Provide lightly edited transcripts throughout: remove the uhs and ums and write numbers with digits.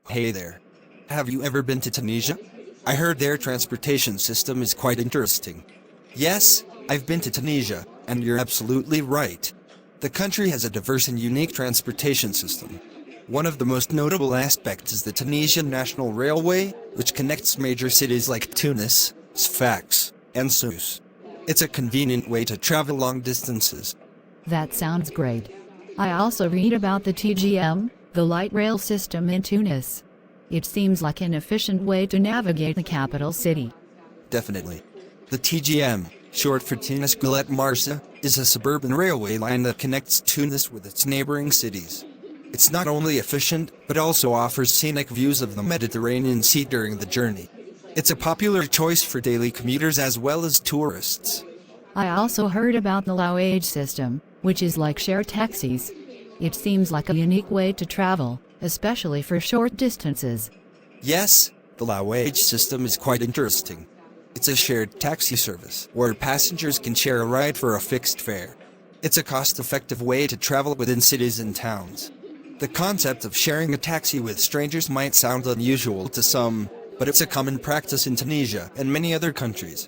Hey there. Have you ever been to Tunisia? I heard their transportation system is quite interesting. Yes, I've been to Tunisia, and you're absolutely right. The country has a diverse and unique transportation system. One of the most notable aspects is the Tunisian National Railway, which connects major cities like Tunis, Sfax, and Sousse. It's a convenient way to travel long distances. That sounds great. I also read about the TGM, the light rail system in Tunis. It seems like an efficient way to navigate the capital city. Definitely. The TGM, short for Tunis Gulet Marsa, is a suburban railway line that connects Tunis with its neighboring cities. It's not only efficient, but also offers scenic views of the Mediterranean Sea during the journey. It's a popular choice for daily commuters as well as tourists. I also heard about the low wage system, which is like shared taxis. It seems like a unique way to travel, especially for short distances. Yes, the low wage system is quite interesting. It's a shared taxi service where passengers can share a ride for a fixed fare. It's a cost-effective way to travel within cities and towns. The concept of sharing a taxi with strangers might sound unusual to some, but it's a common practice in Tunisia and many other countries.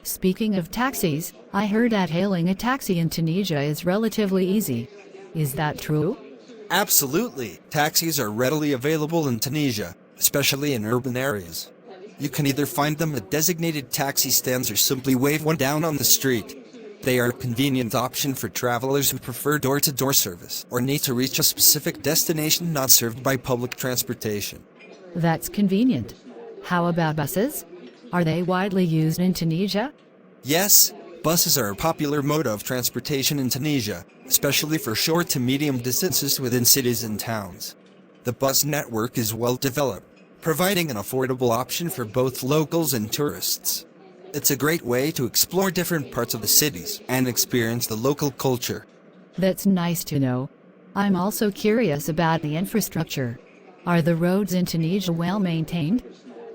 Speaking of taxis, I heard that hailing a taxi in Tunisia is relatively easy. Is that true? Absolutely. Taxis are readily available in Tunisia, especially in urban areas. You can either find them at designated taxi stands or simply wave one down on the street. They are a convenient option for travelers who prefer door-to-door service or need to reach a specific destination not served by public transportation. That's convenient. How about buses? Are they widely used in Tunisia? Yes, buses are a popular mode of transportation in Tunisia, especially for short to medium distances within cities and towns. The bus network is well developed, providing an affordable option for both locals and tourists. It's a great way to explore different parts of the cities and experience the local culture. That's nice to know. I'm also curious about the infrastructure. Are the roads in Tunisia well maintained?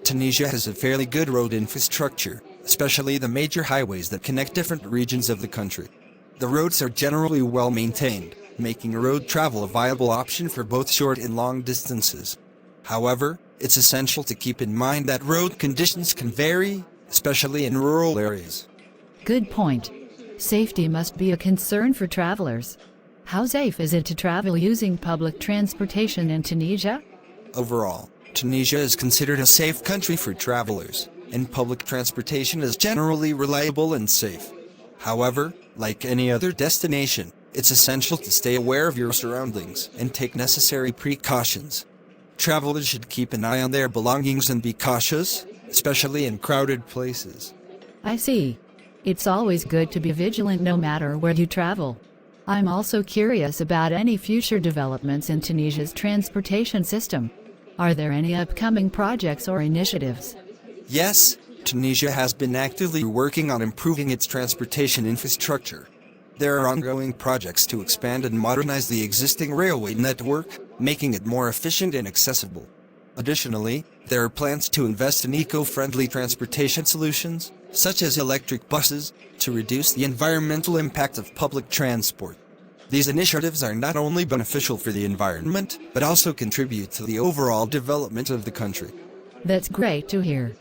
Tunisia has a fairly good road infrastructure, especially the major highways that connect different regions of the country. The roads are generally well maintained, making road travel a viable option for both short and long distances. However, it's essential to keep in mind that road conditions can vary, especially in rural areas. Good point. Safety must be a concern for travelers. How safe is it to travel using public transportation in Tunisia? Overall, Tunisia is considered a safe country for travelers, and public transportation is generally reliable and safe. However, like any other destination, it's essential to stay aware of your surroundings and take necessary precautions. Travelers should keep an eye on their belongings and be cautious, especially in crowded places. I see. It's always good to be vigilant no matter where you travel. I'm also curious about any future developments in Tunisia's transportation system. Are there any upcoming projects or initiatives? Yes, Tunisia has been actively working on improving its transportation infrastructure. There are ongoing projects to expand and modernize the existing railway network, making it more efficient and accessible. Additionally, there are plans to invest in eco-friendly transportation solutions, such as electric buses, to reduce the environmental impact of public transport. These initiatives are not only beneficial for the environment, but also contribute to the overall development of the country. That's great to hear.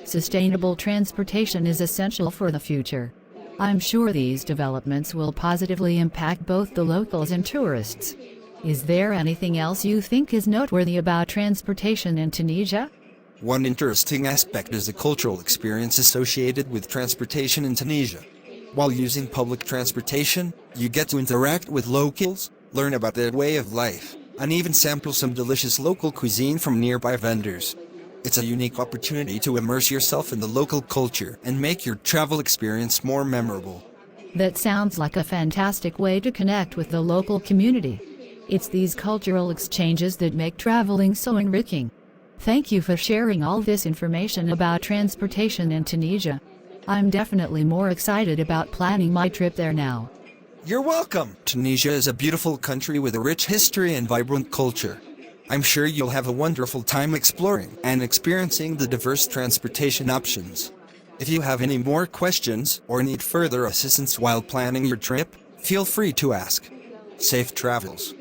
Sustainable transportation is essential for the future. I'm sure these developments will positively impact both the locals and tourists. Is there anything else you think is noteworthy about transportation in Tunisia? One interesting aspect is the cultural experience associated with transportation in Tunisia. While using public transportation, you get to interact with locals, learn about their way of life, and even sample some delicious local cuisine from nearby vendors. It's a unique opportunity to immerse yourself in the local culture and make your travel experience more memorable. That sounds like a fantastic way to connect with the local community. It's these cultural exchanges that make traveling so enriching. Thank you for sharing all this information about transportation in Tunisia. I'm definitely more excited about planning my trip there now. You're welcome! Tunisia is a beautiful country with a rich history and vibrant culture. I'm sure you'll have a wonderful time exploring and experiencing the diverse transportation options. If you have any more questions or need further assistance while planning your trip, feel free to ask. Safe travels!